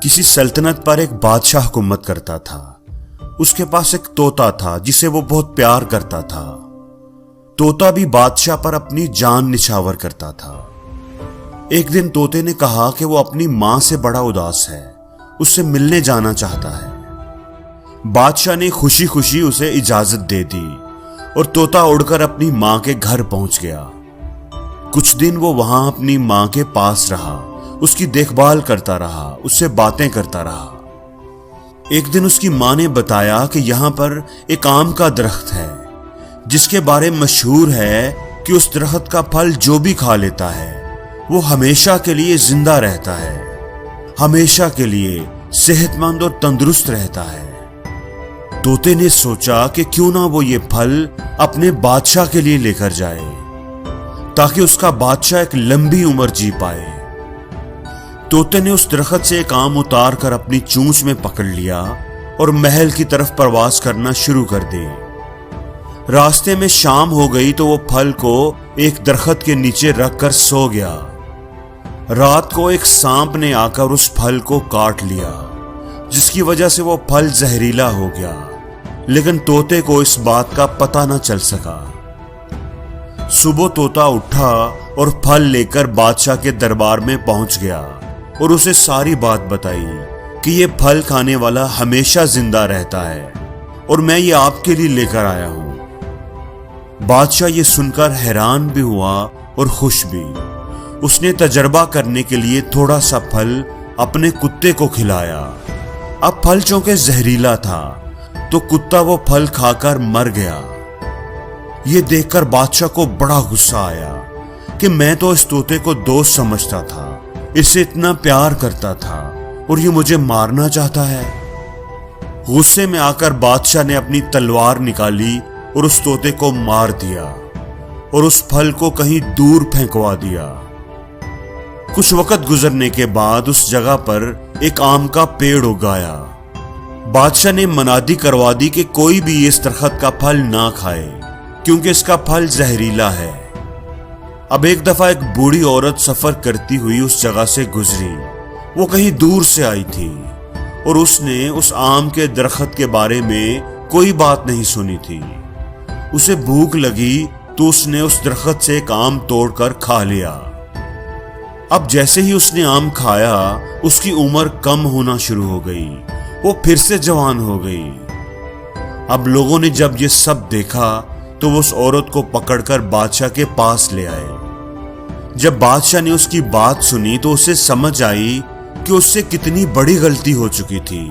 کسی سلطنت پر ایک بادشاہ حکومت کرتا تھا۔ اس کے پاس ایک طوطا تھا جسے وہ بہت پیار کرتا تھا۔ طوطا بھی بادشاہ پر اپنی جان نچھاور کرتا تھا۔ ایک دن طوطے نے کہا کہ وہ اپنی ماں سے بڑا اداس ہے، اس سے ملنے جانا چاہتا ہے۔ بادشاہ نے خوشی خوشی اسے اجازت دے دی اور طوطا اڑ کر اپنی ماں کے گھر پہنچ گیا۔ کچھ دن وہ وہاں اپنی ماں کے پاس رہا، اس کی دیکھ بھال کرتا رہا، اس سے باتیں کرتا رہا۔ ایک دن اس کی ماں نے بتایا کہ یہاں پر ایک آم کا درخت ہے جس کے بارے مشہور ہے کہ اس درخت کا پھل جو بھی کھا لیتا ہے وہ ہمیشہ کے لیے زندہ رہتا ہے، ہمیشہ کے لیے صحت مند اور تندرست رہتا ہے۔ طوطے نے سوچا کہ کیوں نہ وہ یہ پھل اپنے بادشاہ کے لیے لے کر جائے تاکہ اس کا بادشاہ ایک لمبی عمر جی پائے۔ طوطے نے اس درخت سے ایک آم اتار کر اپنی چونچ میں پکڑ لیا اور محل کی طرف پرواز کرنا شروع کر دی۔ راستے میں شام ہو گئی تو وہ پھل کو ایک درخت کے نیچے رکھ کر سو گیا۔ رات کو ایک سانپ نے آ کر اس پھل کو کاٹ لیا، جس کی وجہ سے وہ پھل زہریلا ہو گیا، لیکن طوطے کو اس بات کا پتہ نہ چل سکا۔ صبح طوطا اٹھا اور پھل لے کر بادشاہ کے دربار میں پہنچ گیا اور اسے ساری بات بتائی کہ یہ پھل کھانے والا ہمیشہ زندہ رہتا ہے اور میں یہ آپ کے لیے لے کر آیا ہوں۔ بادشاہ یہ سن کر حیران بھی ہوا اور خوش بھی۔ اس نے تجربہ کرنے کے لیے تھوڑا سا پھل اپنے کتے کو کھلایا۔ اب پھل چونکہ زہریلا تھا تو کتا وہ پھل کھا کر مر گیا۔ یہ دیکھ کر بادشاہ کو بڑا غصہ آیا کہ میں تو اس طوطے کو دوست سمجھتا تھا، اس سے اتنا پیار کرتا تھا اور یہ مجھے مارنا چاہتا ہے۔ غصے میں آ کر بادشاہ نے اپنی تلوار نکالی اور اس طوطے کو مار دیا اور اس پھل کو کہیں دور پھینکوا دیا۔ کچھ وقت گزرنے کے بعد اس جگہ پر ایک آم کا پیڑ اگایا۔ بادشاہ نے منادی کروا دی کہ کوئی بھی اس درخت کا پھل نہ کھائے کیونکہ اس کا پھل زہریلا ہے۔ اب ایک دفعہ ایک بوڑھی عورت سفر کرتی ہوئی اس جگہ سے گزری۔ وہ کہیں دور سے آئی تھی اور اس نے اس آم کے درخت کے بارے میں کوئی بات نہیں سنی تھی۔ اسے بھوک لگی تو اس نے اس درخت سے ایک آم توڑ کر کھا لیا۔ اب جیسے ہی اس نے آم کھایا اس کی عمر کم ہونا شروع ہو گئی، وہ پھر سے جوان ہو گئی۔ اب لوگوں نے جب یہ سب دیکھا تو وہ اس عورت کو پکڑ کر بادشاہ کے پاس لے آئے۔ جب بادشاہ نے اس کی بات سنی تو اسے سمجھ آئی کہ اس سے کتنی بڑی غلطی ہو چکی تھی۔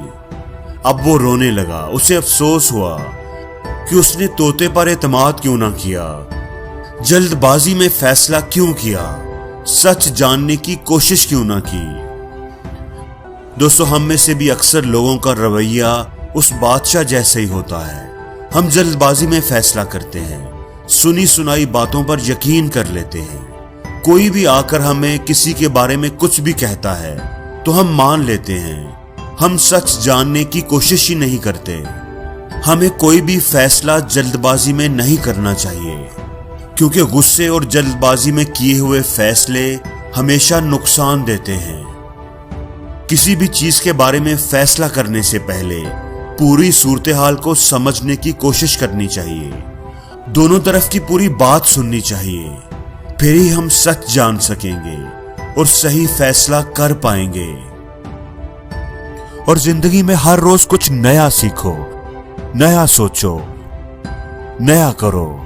اب وہ رونے لگا، اسے افسوس ہوا کہ اس نے طوطے پر اعتماد کیوں نہ کیا، جلد بازی میں فیصلہ کیوں کیا، سچ جاننے کی کوشش کیوں نہ کی۔ دوستو، ہم میں سے بھی اکثر لوگوں کا رویہ اس بادشاہ جیسے ہی ہوتا ہے۔ ہم جلد بازی میں فیصلہ کرتے ہیں، سنی سنائی باتوں پر یقین کر لیتے ہیں۔ کوئی بھی آ کر ہمیں کسی کے بارے میں کچھ بھی کہتا ہے تو ہم مان لیتے ہیں، ہم سچ جاننے کی کوشش ہی نہیں کرتے۔ ہمیں کوئی بھی فیصلہ جلد بازی میں نہیں کرنا چاہیے، کیونکہ غصے اور جلد بازی میں کیے ہوئے فیصلے ہمیشہ نقصان دیتے ہیں۔ کسی بھی چیز کے بارے میں فیصلہ کرنے سے پہلے پوری صورتحال کو سمجھنے کی کوشش کرنی چاہیے، دونوں طرف کی پوری بات سننی چاہیے، پھر ہی ہم سچ جان سکیں گے اور صحیح فیصلہ کر پائیں گے۔ اور زندگی میں ہر روز کچھ نیا سیکھو، نیا سوچو، نیا کرو۔